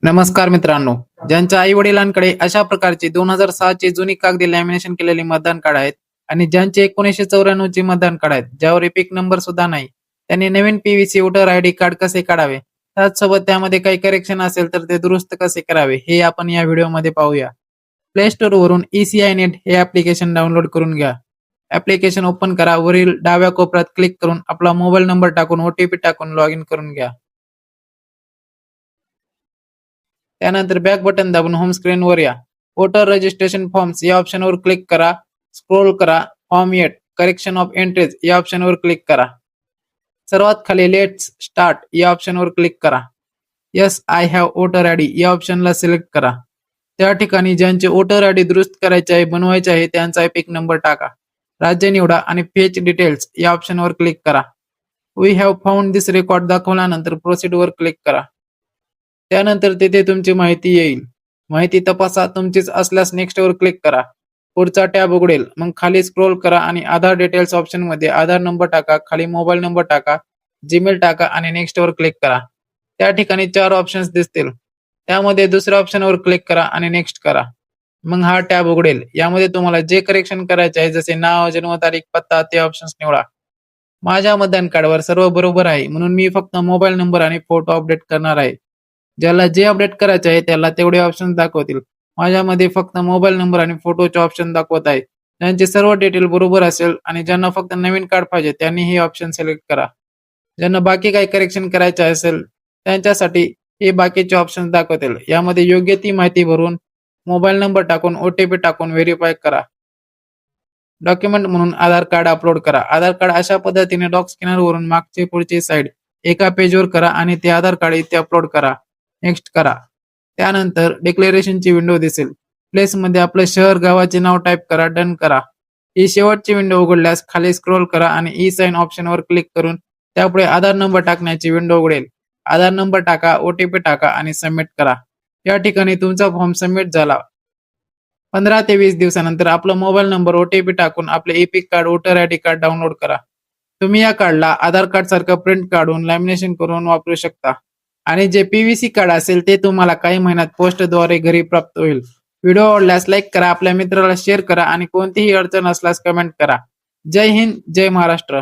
नमस्कार मित्रांनो, ज्यांच्या आई वडिलांकडे अशा प्रकारची 2006 ची जुनी कागदी लॅमिनेशन केलेली मतदान कार्ड आहेत आणि ज्यांचे 1994 ची मतदान कार्ड आहेत ज्यावर एपिक नंबर सुद्धा नाही, त्यांनी नवीन पीव्हीसी वोटर आयडी कार्ड कसे काढावे, त्याचसोबत त्यामध्ये काही करेक्शन असेल तर ते दुरुस्त कसे करावे हे आपण या व्हिडिओमध्ये पाहूया. प्ले स्टोर वरून ECI नेट हे ऍप्लिकेशन डाउनलोड करून घ्या. ऍप्लिकेशन ओपन करा. वरील डाव्या कोपऱ्यात क्लिक करून आपला मोबाईल नंबर टाकून OTP टाकून लॉग इन करून घ्या. त्यानंतर बॅक बटन दाबून होम स्क्रीनवर या. वोटर रजिस्ट्रेशन फॉर्म्स या ऑप्शनवर क्लिक करा. स्क्रोल करा. फॉर्म 8 करेक्शन ऑफ एंट्रीज या ऑप्शनवर क्लिक करा. सर्वात खाली लेट्स स्टार्ट या ऑप्शनवर क्लिक करा. Yes I have voter ID या ऑप्शनला सिलेक्ट करा. त्या ठिकाणी ज्यांचे वोटर आयडी दुरुस्त करायचे आहे, बनवायचे आहे त्यांचा एपिक नंबर टाका. राज्य निवडा आणि फेच डिटेल्स या ऑप्शनवर क्लिक करा. We have found this record दाखवल्यानंतर प्रोसीड वर क्लिक करा. त्यानंतर तिथे तुमची माहिती येईल. माहिती तपासा. तुमचीच असल्यास नेक्स्ट वर क्लिक करा. पुढचा टॅब उघडेल. मग खाली स्क्रोल करा आणि आधार डिटेल्स ऑप्शन मध्ये आधार नंबर टाका. खाली मोबाईल नंबर टाका. जीमेल टाका आणि नेक्स्ट वर क्लिक करा. त्या ठिकाणी 4 ऑप्शन्स दिसतील. त्यामध्ये दुसऱ्या ऑप्शनवर क्लिक करा आणि नेक्स्ट करा. मग हा टॅब उघडेल. यामध्ये तुम्हाला जे करेक्शन करायचे आहे जसे नाव, जन्मतारीख, पत्ता ते ऑप्शन्स निवडा. माझ्या मतदान कार्डवर सर्व बरोबर आहे म्हणून मी फक्त मोबाईल नंबर आणि फोटो अपडेट करणार आहे. ज्याला जे अपडेट करायचे आहे त्याला तेवढे ऑप्शन दाखवतील. माझ्यामध्ये फक्त मोबाईल नंबर आणि फोटोचे ऑप्शन दाखवत आहे. ज्यांचे सर्व डिटेल बरोबर असेल आणि ज्यांना फक्त नवीन कार्ड पाहिजे त्यांनी हे ऑप्शन सिलेक्ट करा. ज्यांना बाकी काही करेक्शन करायचे असेल त्यांच्यासाठी हे बाकीचे ऑप्शन दाखवतील. यामध्ये योग्य ती माहिती भरून मोबाईल नंबर टाकून OTP टाकून व्हेरीफाय करा. डॉक्युमेंट म्हणून आधार कार्ड अपलोड करा. आधार कार्ड अशा पद्धतीने डॉक स्कॅनर वरून मागची पुढची साईड एका पेजवर करा आणि ते आधार कार्ड इथे अपलोड करा. नेक्स्ट करा. त्यानंतर डिक्लेरेशनची विंडो दिसेल. प्लेस मध्ये आपलं शहर, गावाचे नाव टाईप करा. डन करा. ही शेवटची विंडो उघडल्यास खाली स्क्रोल करा आणि ई साइन ऑप्शनवर क्लिक करून त्यापुढे आधार नंबर टाकण्याची विंडो उघडेल. आधार नंबर टाका, OTP टाका आणि सबमिट करा. या ठिकाणी तुमचा फॉर्म सबमिट झाला. 15 ते 20 दिवसानंतर आपला मोबाईल नंबर OTP टाकून आपले epic card, voter ID card download करा. तुम्ही या कार्डला आधार कार्ड सारखं प्रिंट काढून लॅमिनेशन करून वापरू शकता आणि जे PVC कार्ड असेल ते तुम्हाला काही महिन्यात पोस्टद्वारे घरी प्राप्त होईल. व्हिडिओ आवडल्यास लाईक करा, आपल्या मित्राला शेअर करा आणि कोणतीही अडचण असल्यास कमेंट करा. जय हिंद, जय महाराष्ट्र.